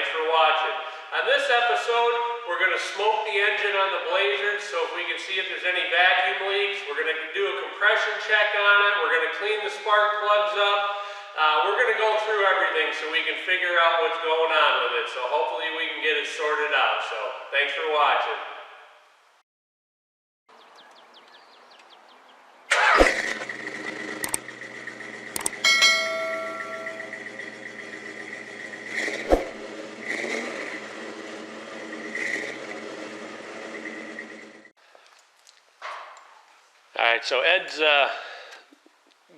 thanks for watching. On this episode, we're going to smoke the engine on the Blazer, so if we can see if there's any vacuum leaks. We're going to do a compression check on it. We're going to clean the spark plugs up. We're going to go through everything so we can figure out what's going on with it. So hopefully we can get it sorted out. So thanks for watching. Alright, so Ed's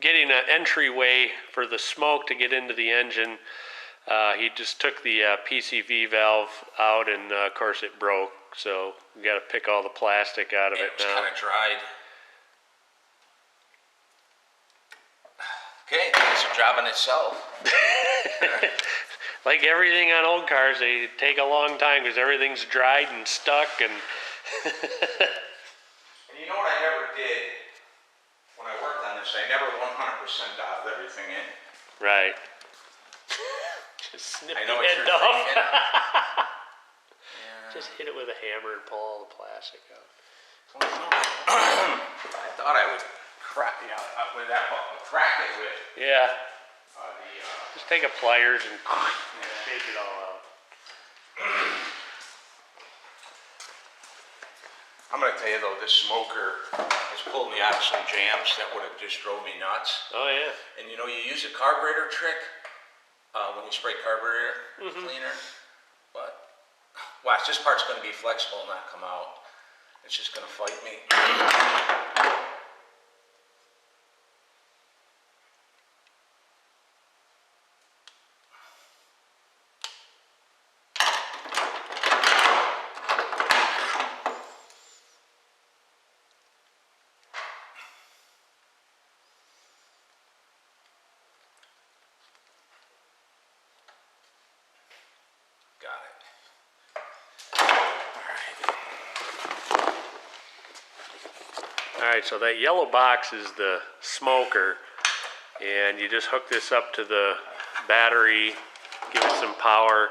getting an entryway for the smoke to get into the engine. He just took the PCV valve out and of course it broke, so we got to pick all the plastic out of it now. It's kind of dried. Okay, it's a job in itself. Like everything on old cars, they take a long time because everything's dried and stuck and And you know what I never did when I worked on this? I never 100% dialed everything in. Right. Just snip I know the end off. Yeah. Just hit it with a hammer and pull all the plastic out. I thought I would crack, with that, crack it with. Yeah. Just take a pliers and take it all out. I'm going to tell you though, this smoker has pulled me out of some jams that would have just drove me nuts. Oh yeah. And you know, you use a carburetor trick when you spray carburetor cleaner. But watch, this part's going to be flexible and not come out. It's just going to fight me. Got it. Alright, so that yellow box is the smoker, and you just hook this up to the battery, give it some power,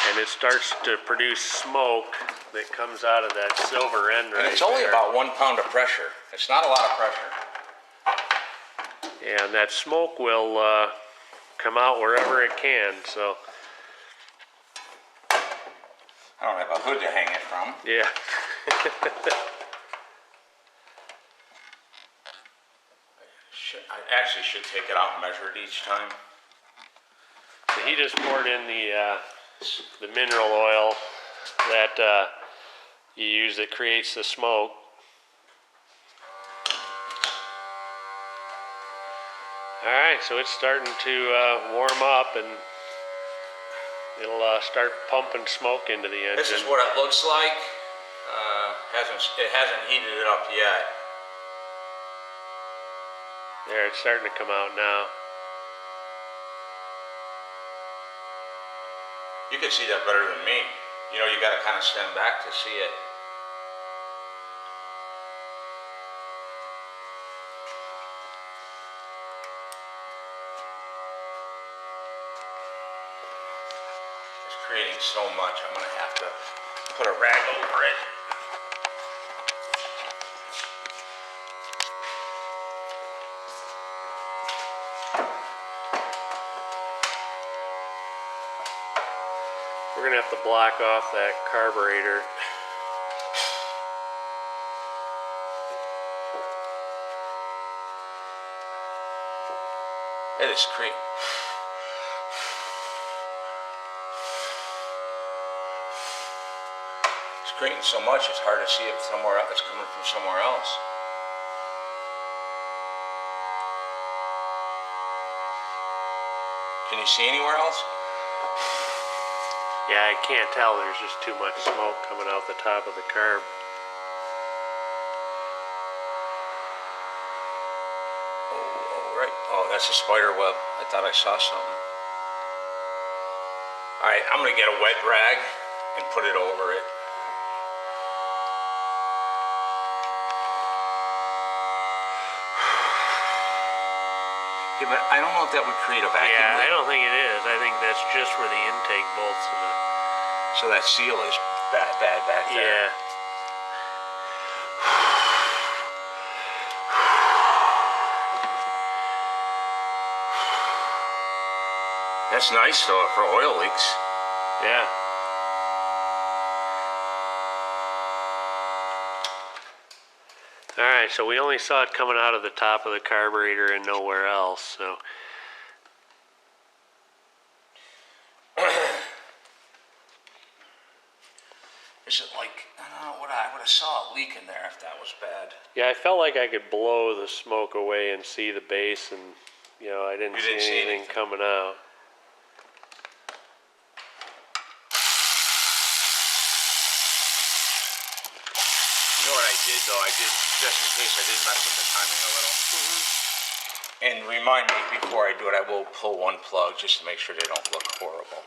and it starts to produce smoke that comes out of that silver end right there. And it's only about 1 pound of pressure. It's not a lot of pressure. And that smoke will come out wherever it can, so. I don't have a hood to hang it from. Yeah. I actually should take it out and measure it each time. So he just poured in the mineral oil that you use that creates the smoke. Alright, so it's starting to warm up and it'll start pumping smoke into the engine. This is what it looks like. It hasn't heated it up yet. There, it's starting to come out now. You can see that better than me. You know, you got to kind of stand back to see it. It's creating so much, I'm going to have to put a rag over it. We're going to have to block off that carburetor. It is creating. It's creating so much, it's hard to see if somewhere else, it's coming from somewhere else. Can you see anywhere else? Yeah, I can't tell. There's just too much smoke coming out the top of the carb. Oh, right. Oh, that's a spider web. I thought I saw something. All right, I'm gonna get a wet rag and put it over it. Yeah, but I don't know if that would create a vacuum. Yeah, I don't think it is. I think that's just where the intake bolts in it. So that seal is bad back there. Yeah. That's nice though for oil leaks. Yeah. Alright, so we only saw it coming out of the top of the carburetor and nowhere else, so. Is it like, I don't know, I would have saw a leak in there if that was bad. Yeah, I felt like I could blow the smoke away and see the base, and I didn't see anything coming out. You know what I did though? I did, just in case I did mess with the timing a little. And remind me before I do it, I will pull one plug just to make sure they don't look horrible.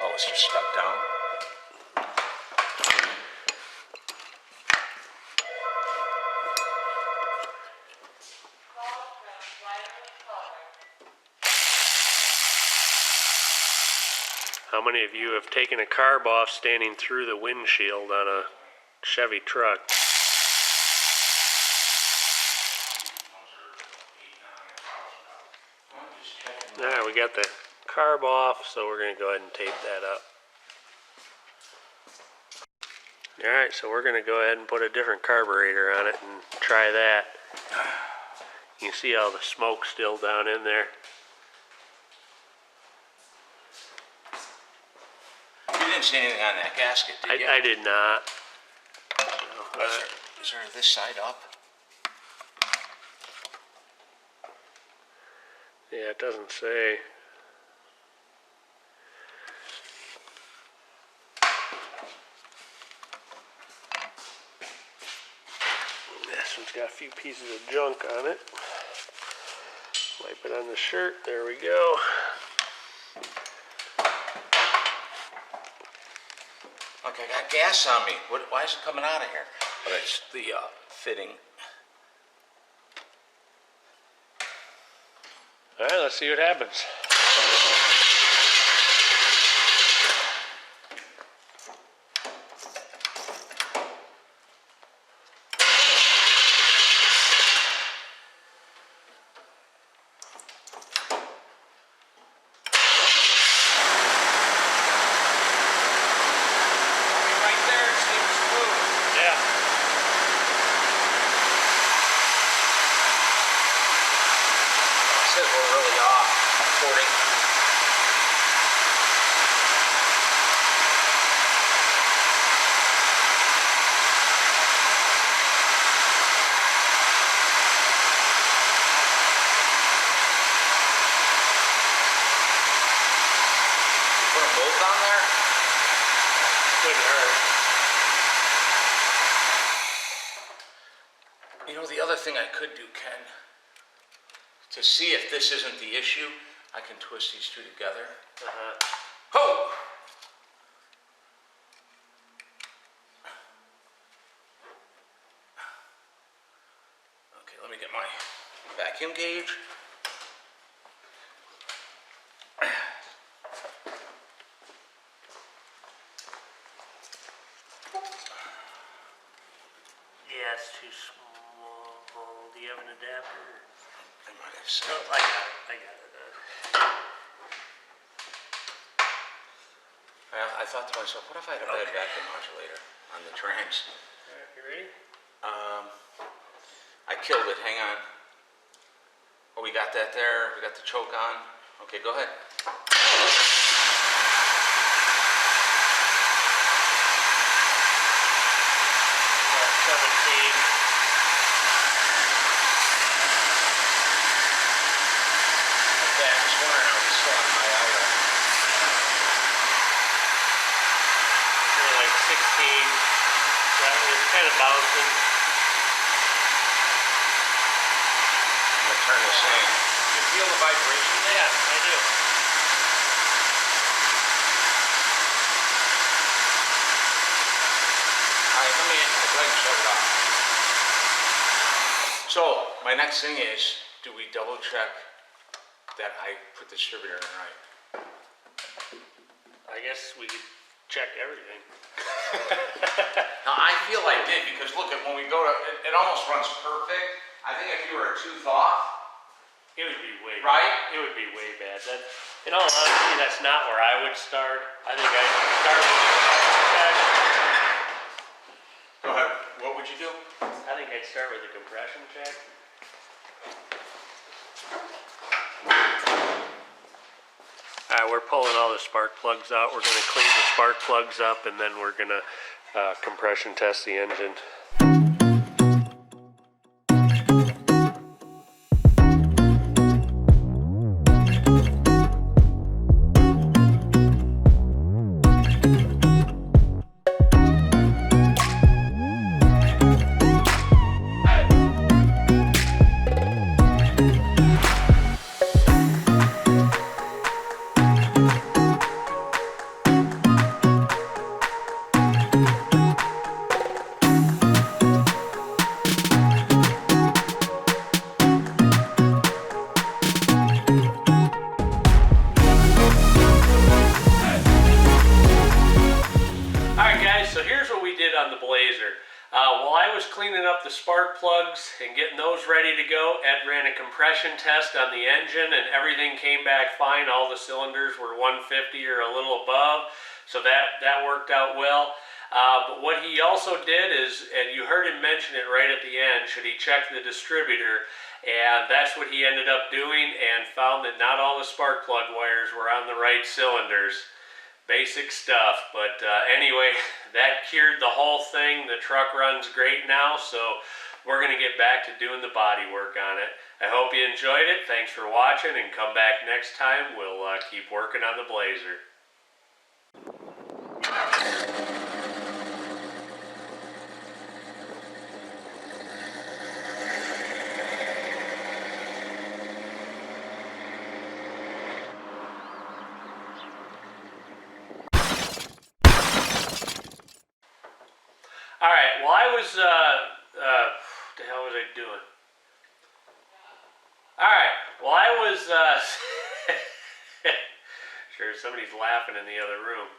Oh, it's just stuck down. How many of you have taken a carb off standing through the windshield on a Chevy truck? Alright, we got the carb off, so we're going to go ahead and tape that up. Alright, so we're going to go ahead and put a different carburetor on it and try that. You can see all the smoke still down in there. You didn't see anything on that gasket, did you? I did not. Is there this side up? Yeah, it doesn't say. This one's got a few pieces of junk on it. Wipe it on the shirt. There we go. Look, I got gas on me. Why is it coming out of here? But it's the fitting. All right, let's see what happens. Right there, it seems smooth. Yeah. It says we're really off. 40. Put a bolt on there? Couldn't hurt. You know, the other thing I could do, Ken, to see if this isn't the issue, I can twist these two together. Ho! Okay, let me get my vacuum gauge. Yeah, it's too small. Do you have an adapter? I might have said. Oh, I got it. I thought to myself, what if I had a bad vacuum modulator on the trans? All right, you ready? I killed it, hang on. Oh, we got that there, we got the choke on. Okay, go ahead. 17. Okay, I'm just wondering how it's still on high idle. Like 16. That was kind of bouncing. I'm gonna turn this in. You feel the vibration there? Yeah, I do. Alright, let me go ahead and shut it off. So, my next thing is, do we double check that I put the distributor in right. I guess we could check everything. Now, I feel I did, because look, when we go to, it almost runs perfect. I think if you were a tooth off, It would be way right? It would be way bad. That, in all honesty, that's not where I would start. I think I'd start with the compression check. Go ahead. What would you do? I think I'd start with the compression check. Alright, we're pulling all the spark plugs out. We're going to clean the spark plugs up, and then we're going to compression test the engine. On the Blazer. While I was cleaning up the spark plugs and getting those ready to go, Ed ran a compression test on the engine and everything came back fine. All the cylinders were 150 or a little above, so that worked out well. But what he also did is, and you heard him mention it right at the end, should he check the distributor, and that's what he ended up doing, and found that not all the spark plug wires were on the right cylinders. Basic stuff, but anyway, that cured the whole thing. The truck runs great now, so we're going to get back to doing the body work on it. I hope you enjoyed it. Thanks for watching, and come back next time. We'll keep working on the Blazer. Alright, well I was, what the hell was I doing? Alright, well I was, sure somebody's laughing in the other room.